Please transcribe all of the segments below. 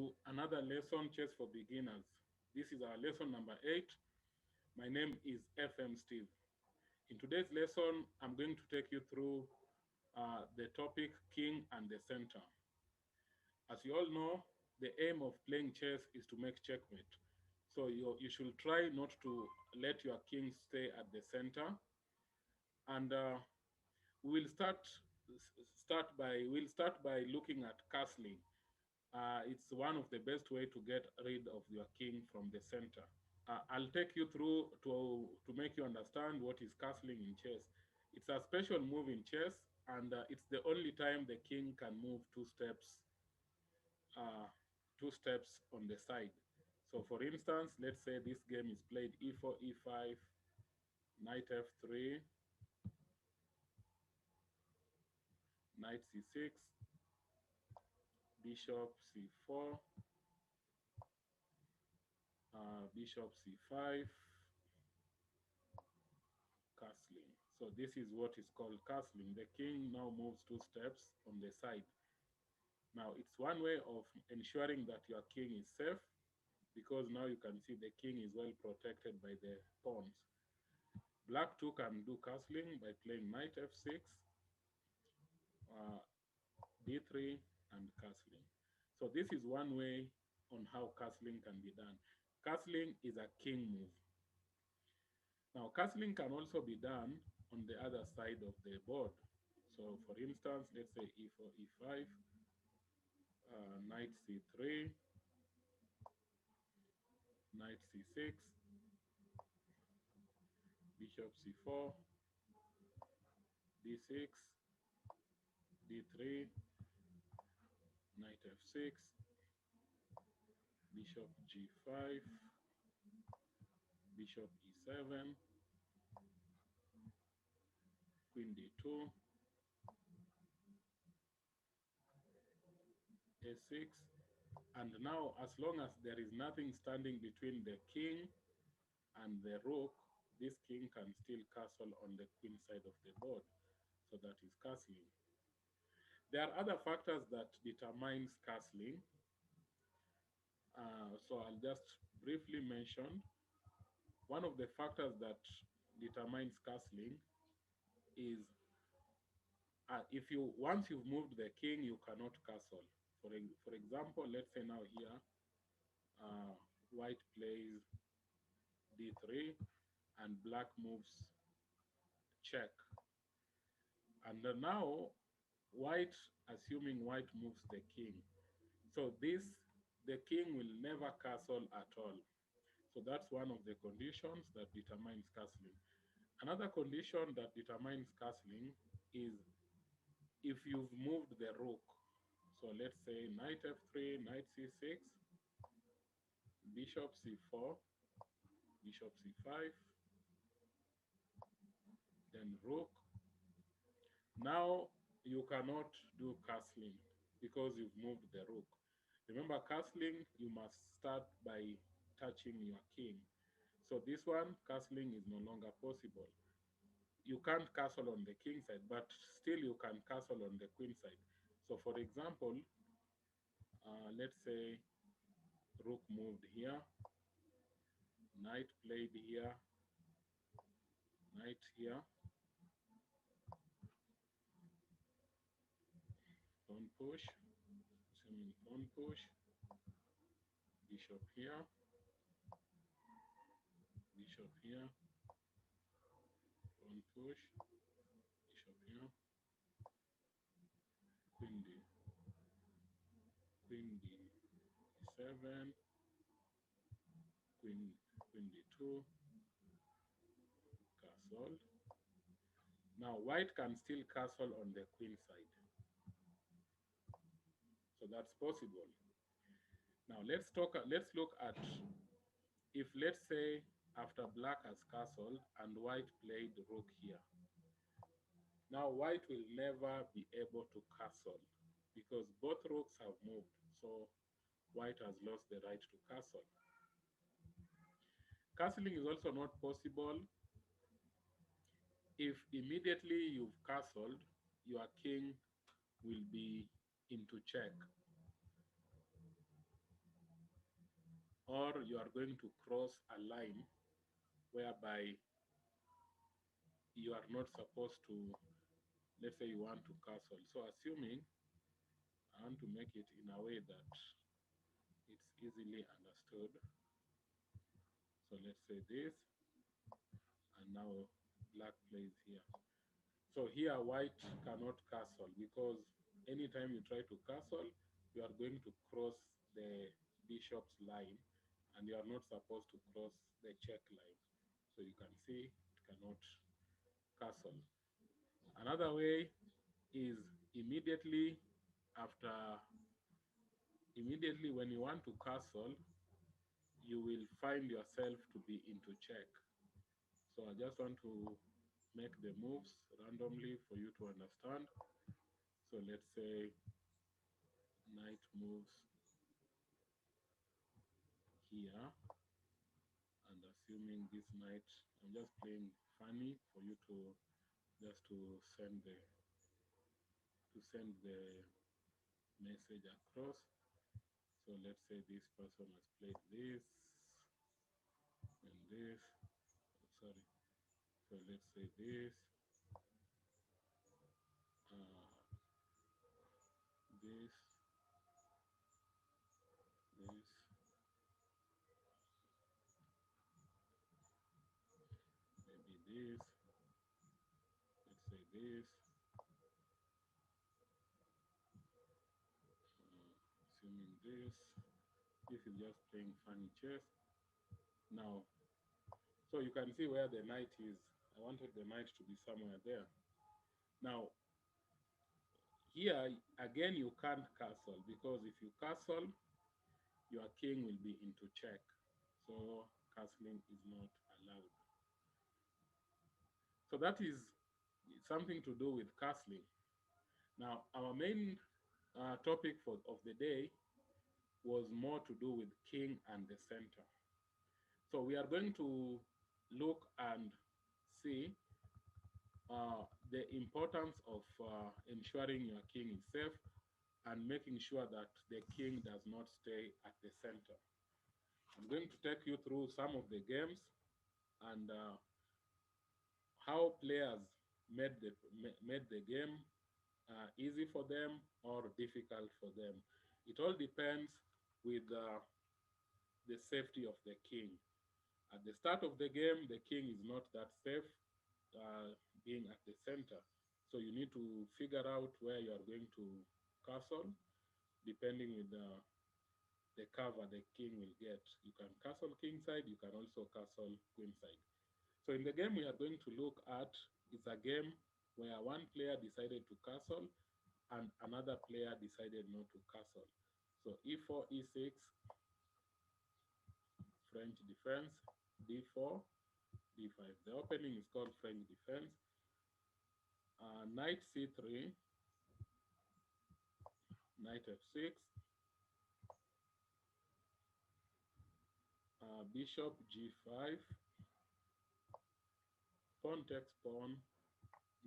to another lesson, Chess for Beginners. This is our lesson number 8. My name is FM Steve. In today's lesson, I'm going to take you through the topic King and the Center. As you all know, the aim of playing chess is to make checkmate. So you should try not to let your king stay at the center. And we will we'll start by looking at castling. It's one of the best way to get rid of your king from the center. I'll take you through to make you understand what is castling in chess. It's a special move in chess, and it's the only time the king can move uh, two steps on the side. So, for instance, let's say this game is played e4, e5, knight f3, knight c6, bishop c4, bishop c5, castling. So this is what is called castling. The king now moves two steps on the side. Now it's one way of ensuring that your king is safe, because now you can see the king is well protected by the pawns. Black too can do castling by playing knight f6, uh, d3, and castling. So this is one way on how castling can be done. Castling is a king move. Now, castling can also be done on the other side of the board. So, for instance, let's say e4, e5, knight c3, knight c6, bishop c4, d6, d3, knight f6, bishop g5, bishop e7, queen d2, a6, and now as long as there is nothing standing between the king and the rook, this king can still castle on the queen side of the board. So that is castling. There are other factors that determines castling. So I'll just briefly mention. One of the factors that determines castling is if you once you've moved the king, you cannot castle. For example, let's say now here, white plays d3 and black moves check. And now white, assuming white moves the king. So the king will never castle at all. So that's one of the conditions that determines castling. Another condition that determines castling is if you've moved the rook. So let's say knight f3, knight c6, bishop c4, bishop c5, then rook. Now you cannot do castling because you've moved the rook. Remember, castling, you must start by touching your king. So this one, castling is no longer possible. You can't castle on the king side, but still you can castle on the queen side. So for example, let's say rook moved here, knight played here, knight here, pawn push, assuming pawn push, bishop here, bishop here, pawn push, bishop here, queen d, queen d7, queen d2, castle. Now white can still castle on the queen side. So that's possible. Now let's look at, if let's say after black has castled and white played rook here. Now white will never be able to castle because both rooks have moved. So white has lost the right to castle. Castling is also not possible if immediately you've castled, your king will be into check. or you are going to cross a line whereby you are not supposed to, let's say you want to castle. So assuming I want to make it in a way that it's easily understood. So let's say this, and now black plays here. So here white cannot castle because anytime you try to castle, you are going to cross the bishop's line, and you are not supposed to cross the check line. So you can see it cannot castle. Another way is immediately after, immediately when you want to castle, you will find yourself to be into check. So I just want to make the moves randomly for you to understand. So let's say knight moves here, and assuming this knight, I'm just playing funny for you to just to send the message across. So let's say this person has played this and this. Sorry. So let's say this, this, this, maybe this. Let's say this. Assuming this. This is just playing funny chess. Now, so you can see where the knight is. I wanted the knight to be somewhere there. Now, here again you can't castle because if you castle, your king will be into check. So castling is not allowed. So that is something to do with castling. Now, our main topic of the day was more to do with king and the center. So we are going to look and see the importance of ensuring your king is safe and making sure that the king does not stay at the center. I'm going to take you through some of the games and how players made the game easy for them or difficult for them. It all depends with the safety of the king. At the start of the game, the king is not that safe being at the center. So you need to figure out where you are going to castle, depending with the cover the king will get. You can castle king side, you can also castle queen side. So in the game we are going to look at, it's a game where one player decided to castle and another player decided not to castle. So e4, e6, French defense, d4, d5. The opening is called French defense. Knight c3, knight f6, bishop g5, pawn takes pawn,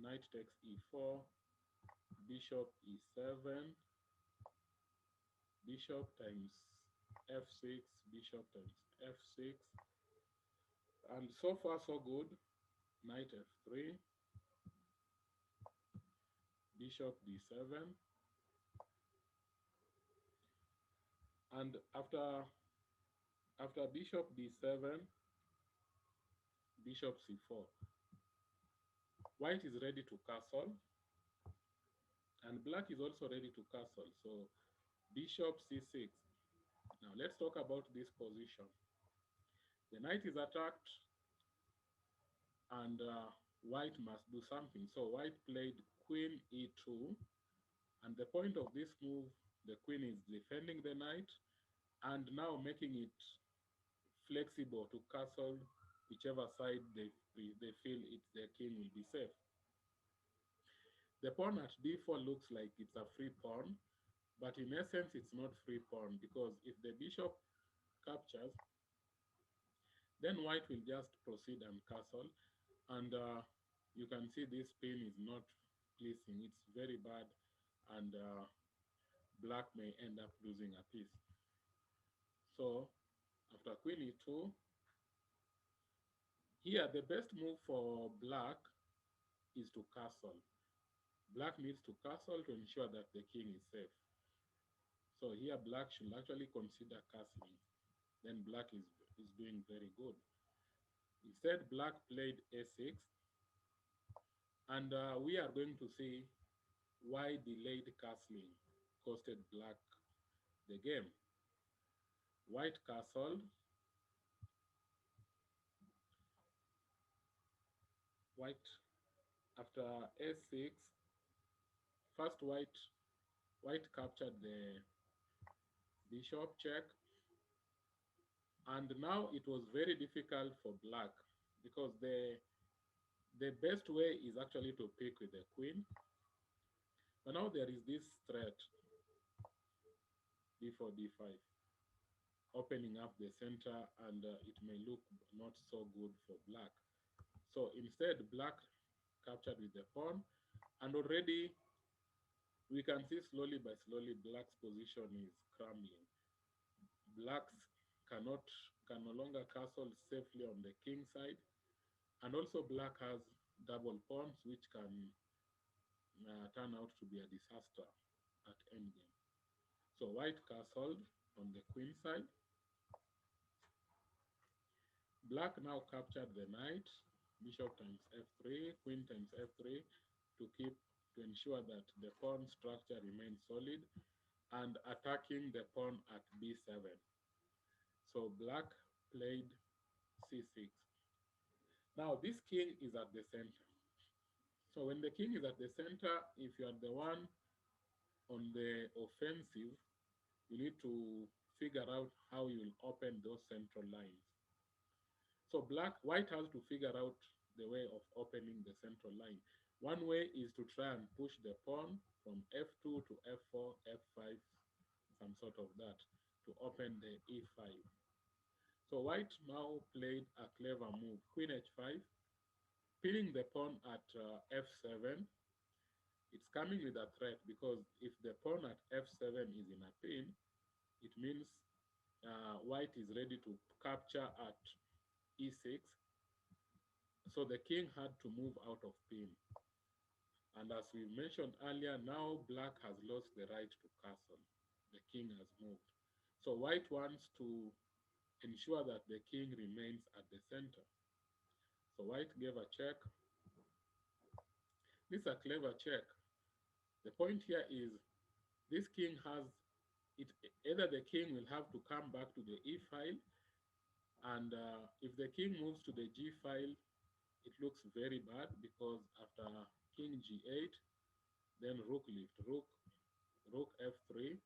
knight takes e4, bishop e7, bishop times f6, bishop times f6, and so far so good. Knight f3, bishop d7, and after bishop d7, bishop c4. White is ready to castle, and black is also ready to castle. So bishop c6. Now let's talk about this position. The knight is attacked, and white must do something. So white played queen e2, and the point of this move, the queen is defending the knight and now making it flexible to castle whichever side they feel their king will be safe. The pawn at d4 looks like it's a free pawn, but in essence it's not free pawn, because if the bishop captures, then white will just proceed and castle, and you can see this pin is not pleasing. It's very bad, and black may end up losing a piece. So after queen e2, here the best move for black is to castle. Black needs to castle to ensure that the king is safe. So here black should actually consider castling. Then black is doing very good. Instead, black played a6, and we are going to see why delayed castling costed black the game. White castled, white after a6, first white captured the bishop check, and now it was very difficult for black because the best way is actually to pick with the queen. But now there is this threat d4 d5 opening up the center, and it may look not so good for black. So instead black captured with the pawn, and already we can see slowly by slowly black's position is crumbling. Blacks cannot can no longer castle safely on the king side, and also black has double pawns which can turn out to be a disaster at endgame. So white castled on the queen side. Black now captured the knight, bishop times f3, queen times f3 to ensure that the pawn structure remains solid, and attacking the pawn at b7. So black played c6. Now this king is at the center. So when the king is at the center, if you are the one on the offensive, you need to figure out how you will open those central lines. So white has to figure out the way of opening the central line. One way is to try and push the pawn from f2 to f4, f5, some sort of that, to open the e5. So white now played a clever move, queen h5, pinning the pawn at f7. It's coming with a threat because if the pawn at f7 is in a pin, it means white is ready to capture at e6. So the king had to move out of pin. And as we mentioned earlier, now black has lost the right to castle. The king has moved. So white wants to ensure that the king remains at the center. So white gave a check. This is a clever check. The point here is this king has it. Either the king will have to come back to the e file, and if the king moves to the g file, it looks very bad because after king g8, then rook lift, rook f3,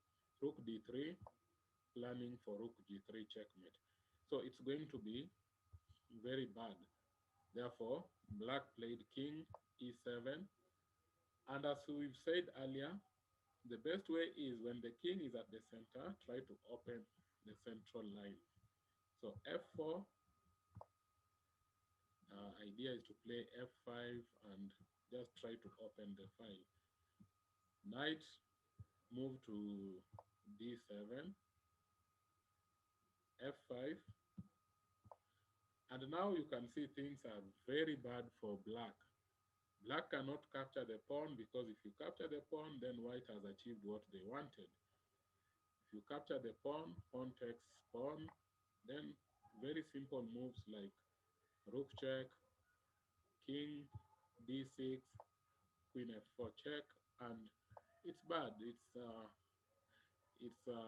rook d3, planning for rook g3 checkmate. So it's going to be very bad. Therefore, black played king e7, and as we've said earlier, the best way is when the king is at the center, try to open the central line. So f4, idea is to play f5 and just try to open the file. Knight move to d7, f5, and now you can see things are very bad for black. Black cannot capture the pawn because if you capture the pawn, then white has achieved what they wanted. If you capture the pawn, pawn takes pawn, then very simple moves like rook check, king d6, queen f4 check, and it's bad. It's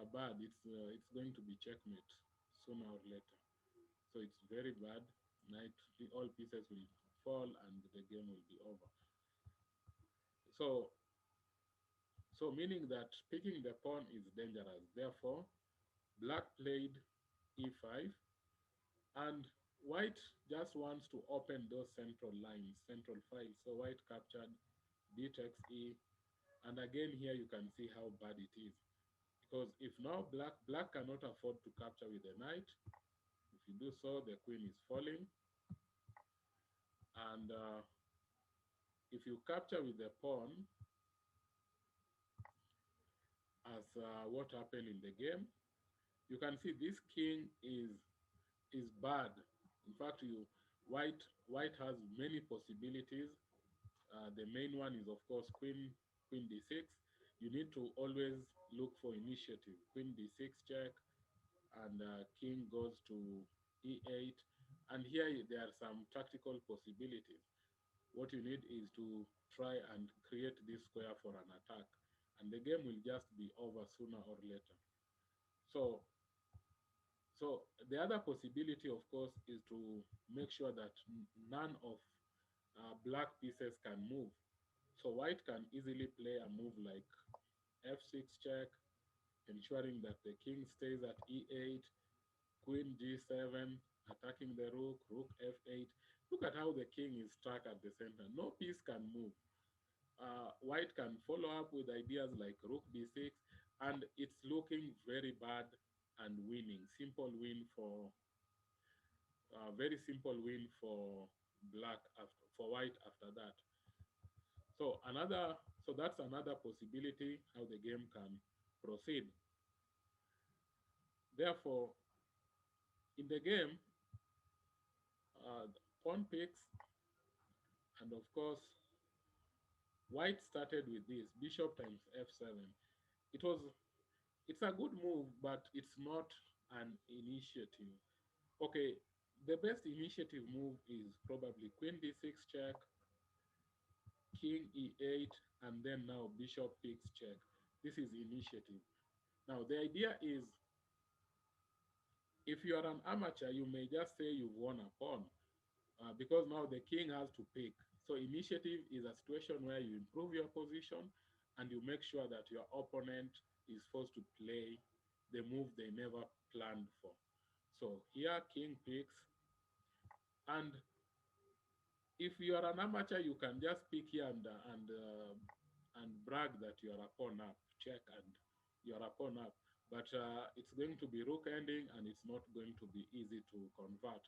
bad. It's going to be checkmate sooner or later. So it's very bad. Knight, all pieces will fall, and the game will be over. So meaning that picking the pawn is dangerous. Therefore, black played e5, and white just wants to open those central lines, central files. So white captured d takes e, and again here you can see how bad it is. Because if now black cannot afford to capture with the knight. If you do so, the queen is falling, and if you capture with the pawn, as what happened in the game, you can see this king is is bad. In fact, white white has many possibilities. The main one is of course queen d6. You need to always look for initiative. Queen d6 check, and king goes to e8. And here there are some tactical possibilities. What you need is to try and create this square for an attack, and the game will just be over sooner or later. So so the other possibility, of course, is to make sure that none of black pieces can move. So white can easily play a move like f6 check, ensuring that the king stays at e8, queen g7, attacking the rook, rook f8. Look at how the king is stuck at the center. No piece can move. White can follow up with ideas like rook b6, and it's looking very bad and winning. Simple win for very simple win for black after for white after that. So that's another possibility how the game can proceed. Therefore, in the game, pawn picks, and of course, white started with this bishop times f7. It was it's a good move, but it's not an initiative. Okay, the best initiative move is probably queen d6 check, king e8, and then now bishop picks check. This is initiative. Now the idea is, if you are an amateur, you may just say you've won a pawn, because now the king has to pick. So initiative is a situation where you improve your position and you make sure that your opponent is forced to play the move they never planned for. So here king picks, and if you are an amateur, you can just pick here and brag that you are a pawn up, check, and you are a pawn up. But it's going to be rook ending, and it's not going to be easy to convert.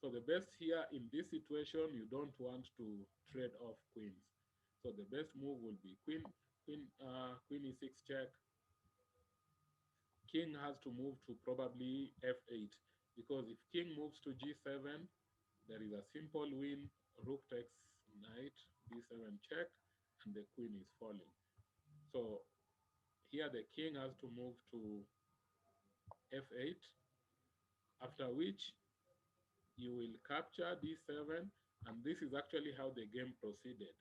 So the best here in this situation, you don't want to trade off queens. So the best move will be queen e6 check. King has to move to probably f8, because if king moves to g7, there is a simple win. Rook takes knight, d7 check, and the queen is falling. So here the king has to move to f8, after which you will capture d7, and this is actually how the game proceeded.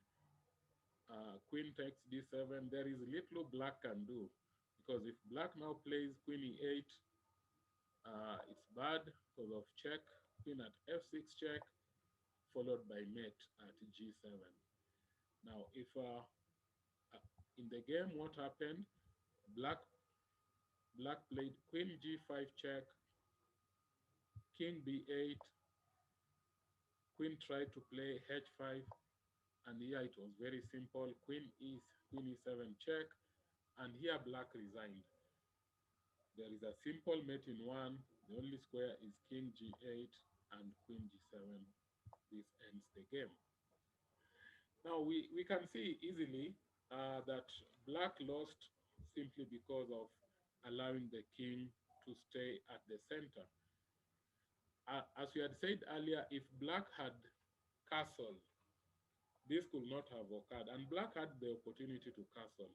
Queen takes d7. There is little black can do, because if black now plays queen e8, it's bad because of check. Queen at f6 check, followed by mate at g7. Now, if in the game, what happened? Black Black played queen g5 check, king b8, queen tried to play h5, and here it was very simple. Queen e7 check, and here black resigned. There is a simple mate in one. The only square is king g8 and queen g7. This ends the game. Now we can see easily that black lost simply because of allowing the king to stay at the center. As we had said earlier, if black had castled, this could not have occurred. And black had the opportunity to castle,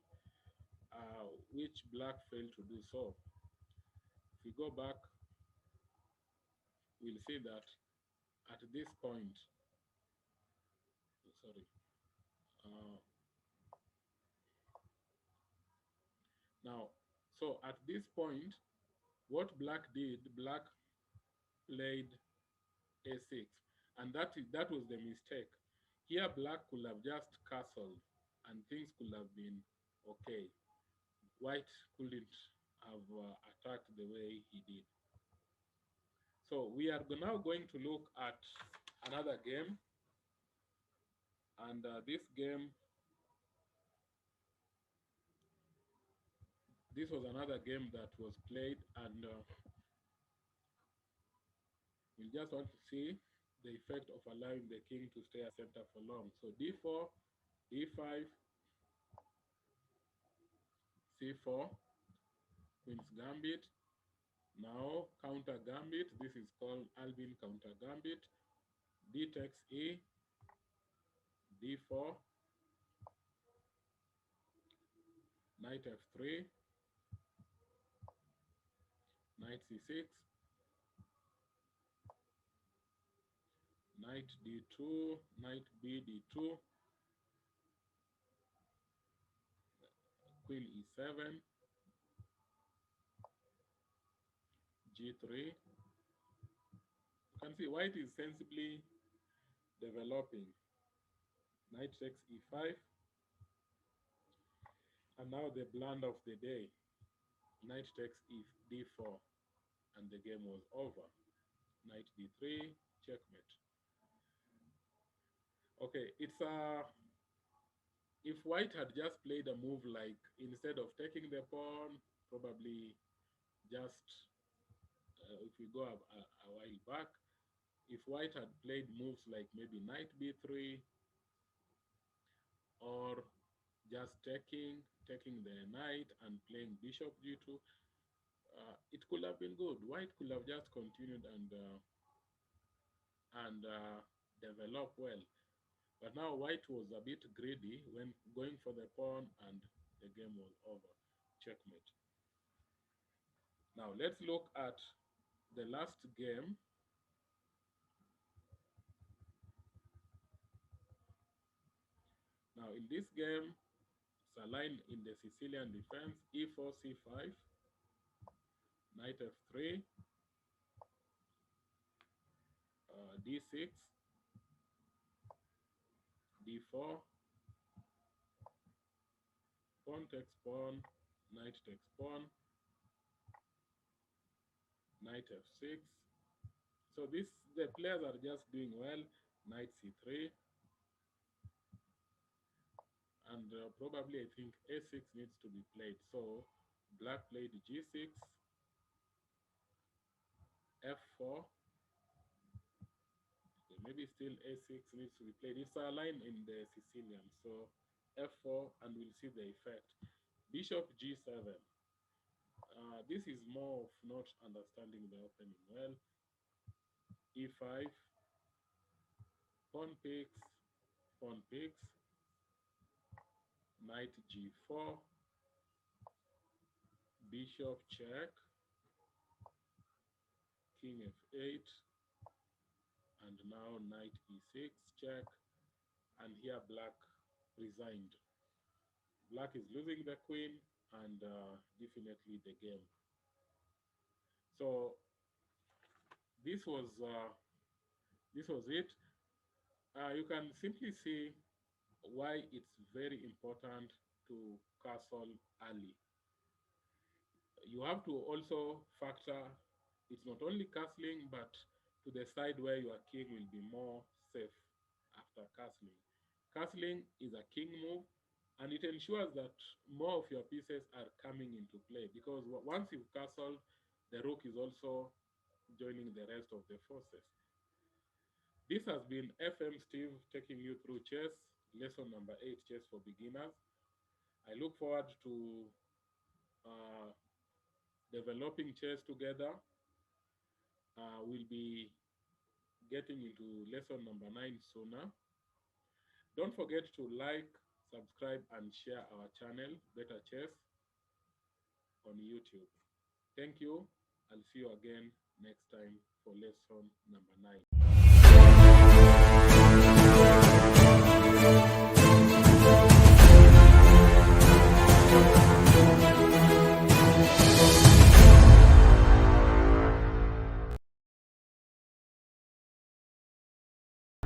which black failed to do so. If we go back, we'll see that at this point, sorry, uh, now, so at this point, what black did, black played a6, and that was the mistake. Here, black could have just castled, and things could have been okay. White couldn't have attacked the way he did. So we are now going to look at another game, and this was another game that was played, and we just want to see the effect of allowing the king to stay at center for long. So d4, e5, c4, queen's gambit. Now counter gambit. This is called Alvin counter gambit. D takes E, D4, knight F3, knight C6, knight D2, knight B D2, queen E7, G3. You can see white is sensibly developing. Knight takes E5, and now the blunder of the day. Knight takes D4, and the game was over. Knight D3, checkmate. Okay, it's if white had just played a move like instead of taking the pawn, probably just if we go a while back, if white had played moves like maybe knight b3 or just taking the knight and playing bishop g2, it could have been good. White could have just continued and develop well. But now white was a bit greedy when going for the pawn and the game was over. Checkmate. Now let's look at the last game. Now in this game, it's a line in the Sicilian defense, e4, c5, knight f3, d6, d4, pawn takes pawn, knight takes pawn, knight f6. So the players are just doing well. Knight c3, and probably I think a6 needs to be played. So black played g6, f4. Okay, maybe still a6 needs to be played. It's a line in the Sicilian, so f4, and we'll see the effect. Bishop g7. This is more of not understanding the opening well. e5, pawn picks, pawn picks, knight g4, bishop check, king f8, and now knight e6 check, and here black resigned. Black is losing the queen and definitely the game. So this was uh, this was it. You can simply see why it's very important to castle early. You have to also factor it's not only castling but to the side where your king will be more safe after castling. Castling is a king move, and it ensures that more of your pieces are coming into play because once you've castled, the rook is also joining the rest of the forces. This has been FM Steve taking you through chess, lesson number 8, chess for beginners. I look forward to uh, developing chess together. We'll be getting into lesson number 9 sooner. Don't forget to like, subscribe, and share our channel, Better Chess, on YouTube. Thank you. I'll see you again next time for lesson number 9.